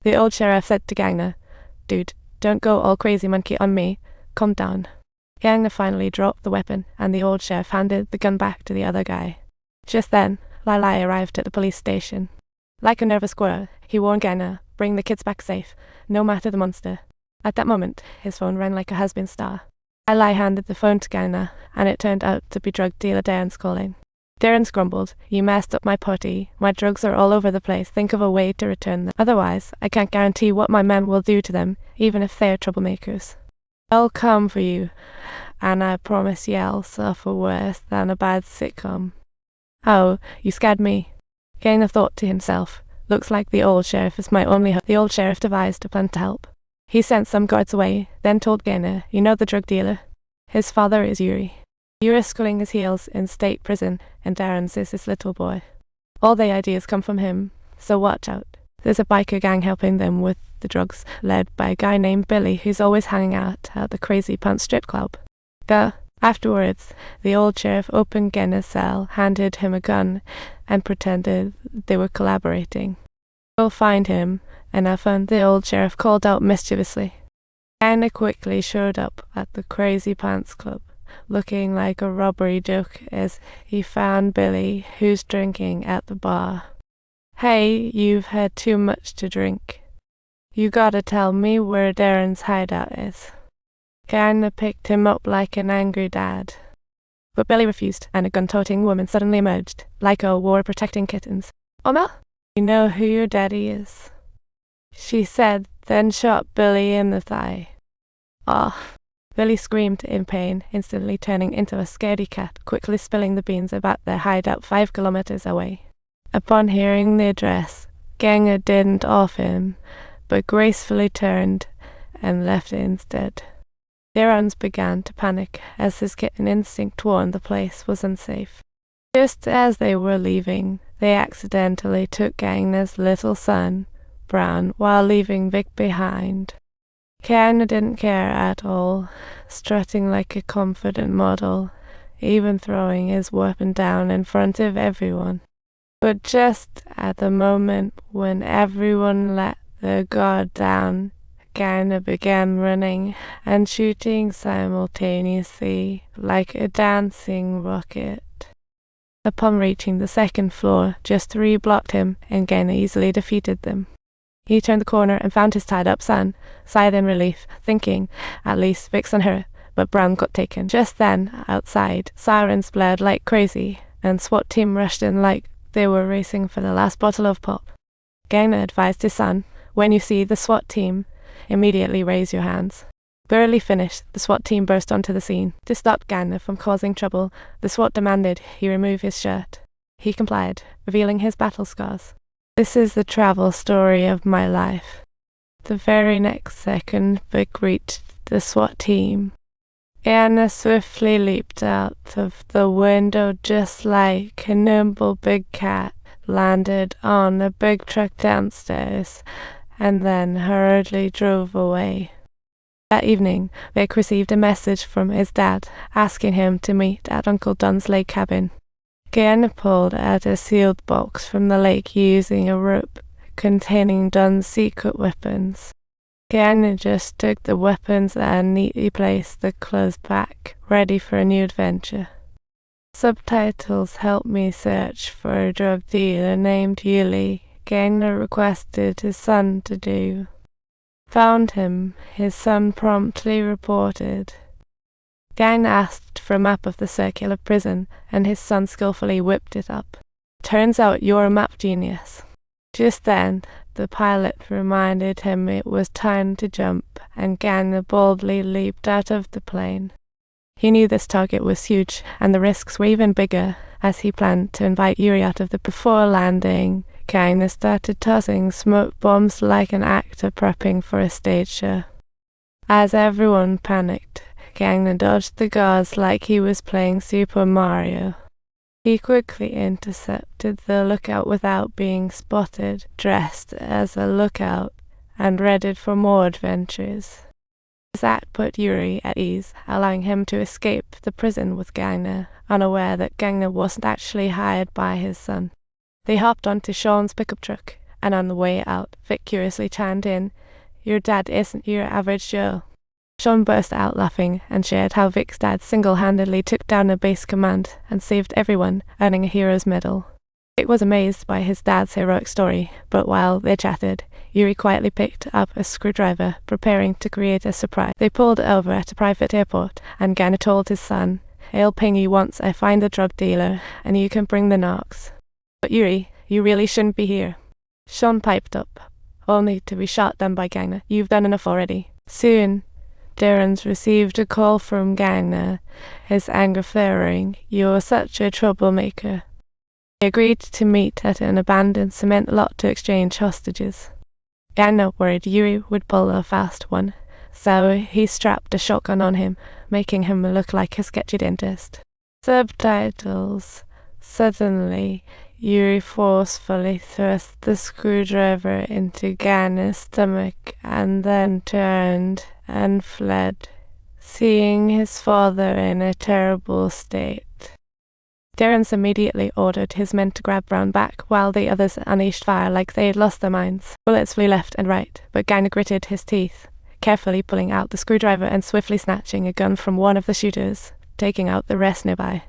The old sheriff said to Gangna, "Dude, don't go all crazy monkey on me. Calm down." Gangna finally dropped the weapon, and the old sheriff handed the gun back to the other guy. Just then, Lai arrived at the police station. Like a nervous squirrel, he warned Gangna, "Bring the kids back safe, no matter the monster." At that moment, his phone rang like a has-been star. Lai handed the phone to Gangna, and it turned out to be drug dealer Darren's calling. Darren grumbled, "You messed up my party. My drugs are all over the place. Think of a way to return them. Otherwise, I can't guarantee what my men will do to them, even if they're troublemakers. I'll come for you, and I promise you I'll suffer worse than a bad sitcom." "Oh, you scared me." Gangna thought to himself, "Looks like the old sheriff is my only hope." The old sheriff devised a plan to help. He sent some guards away, then told Gangna, "You know the drug dealer? His father is Yuri. Yuri's schooling his heels in state prison, and Darren's is his little boy. All the ideas come from him, so watch out. There's a biker gang helping them with the drugs, led by a guy named Billy who's always hanging out at the Crazy Pants strip club." Afterwards, the old sheriff opened Gangna's cell, handed him a gun, and pretended they were collaborating. "We'll find him," and I found the old sheriff called out mischievously. Gangna quickly showed up at the Crazy Pants Club, looking like a robbery joke as he found Billy, who's drinking at the bar. "Hey, you've had too much to drink. You gotta tell me where Darren's hideout is." Gangna picked him up like an angry dad. But Billy refused, and a gun-toting woman suddenly emerged, like a war protecting kittens. "Oma, you know who your daddy is," she said, then shot Billy in the thigh. "Ah." Billy screamed in pain, instantly turning into a scaredy cat, quickly spilling the beans about their hideout 5 kilometers away. Upon hearing the address, Gangna didn't off him, but gracefully turned and left it instead. Their runs began to panic as his kitten instinct warned the place was unsafe. Just as they were leaving, they accidentally took Gangna's little son, Brown, while leaving Vic behind. Gangna didn't care at all, strutting like a confident model, even throwing his weapon down in front of everyone. But just at the moment when everyone let their guard down, Gangna began running and shooting simultaneously like a dancing rocket. Upon reaching the second floor, just 3 blocked him, and Gangna easily defeated them. He turned the corner and found his tied-up son, sighed in relief, thinking, "At least Vic's unhurt," but Brown got taken. Just then, outside, sirens blared like crazy, and SWAT team rushed in like they were racing for the last bottle of pop. Gangna advised his son, "When you see the SWAT team, immediately raise your hands." Barely finished, the SWAT team burst onto the scene. To stop Gangna from causing trouble, the SWAT demanded he remove his shirt. He complied, revealing his battle scars. "This is the travel story of my life." The very next second, Vic reached the SWAT team. Gangna swiftly leaped out of the window just like a nimble big cat, landed on a big truck downstairs, and then hurriedly drove away. That evening, Vic received a message from his dad asking him to meet at Uncle Don's lake cabin. Gangna pulled out a sealed box from the lake using a rope containing Don's secret weapons. Gangna just took the weapons and neatly placed the clothes back, ready for a new adventure. Subtitles helped me search for a drug dealer named Yuli. Gangna requested his son to do. Found him, his son promptly reported. Gangna asked for a map of the circular prison, and his son skillfully whipped it up. "Turns out you're a map genius." Just then, the pilot reminded him it was time to jump, and Gangna boldly leaped out of the plane. He knew this target was huge, and the risks were even bigger, as he planned to invite Yuri out of the before landing. Gangna started tossing smoke bombs like an actor prepping for a stage show. As everyone panicked, Gangna dodged the guards like he was playing Super Mario. He quickly intercepted the lookout without being spotted, dressed as a lookout, and ready for more adventures. This act put Yuri at ease, allowing him to escape the prison with Gangna, unaware that Gangna wasn't actually hired by his son. They hopped onto Sean's pickup truck and on the way out, Vic curiously chimed in, "Your dad isn't your average Joe." Sean burst out laughing and shared how Vic's dad single-handedly took down a base command and saved everyone, earning a hero's medal. Vic was amazed by his dad's heroic story, but while they chatted, Yuri quietly picked up a screwdriver, preparing to create a surprise. They pulled over at a private airport, and Gangna told his son, "I'll ping you once I find a drug dealer, and you can bring the narcs. But Yuri, you really shouldn't be here." Sean piped up, only to be shot down by Gangna. "You've done enough already." Soon, Darren's received a call from Gangna, his anger flaring. "You're such a troublemaker." They agreed to meet at an abandoned cement lot to exchange hostages. Gangna worried Yuri would pull a fast one, so he strapped a shotgun on him, making him look like a sketchy dentist. Subtitles. Suddenly, Yuri forcefully thrust the screwdriver into Gangna's stomach and then turned and fled, seeing his father in a terrible state. Darren immediately ordered his men to grab Brown back, while the others unleashed fire like they had lost their minds. Bullets flew left and right, but Gangna gritted his teeth, carefully pulling out the screwdriver and swiftly snatching a gun from one of the shooters, taking out the rest nearby.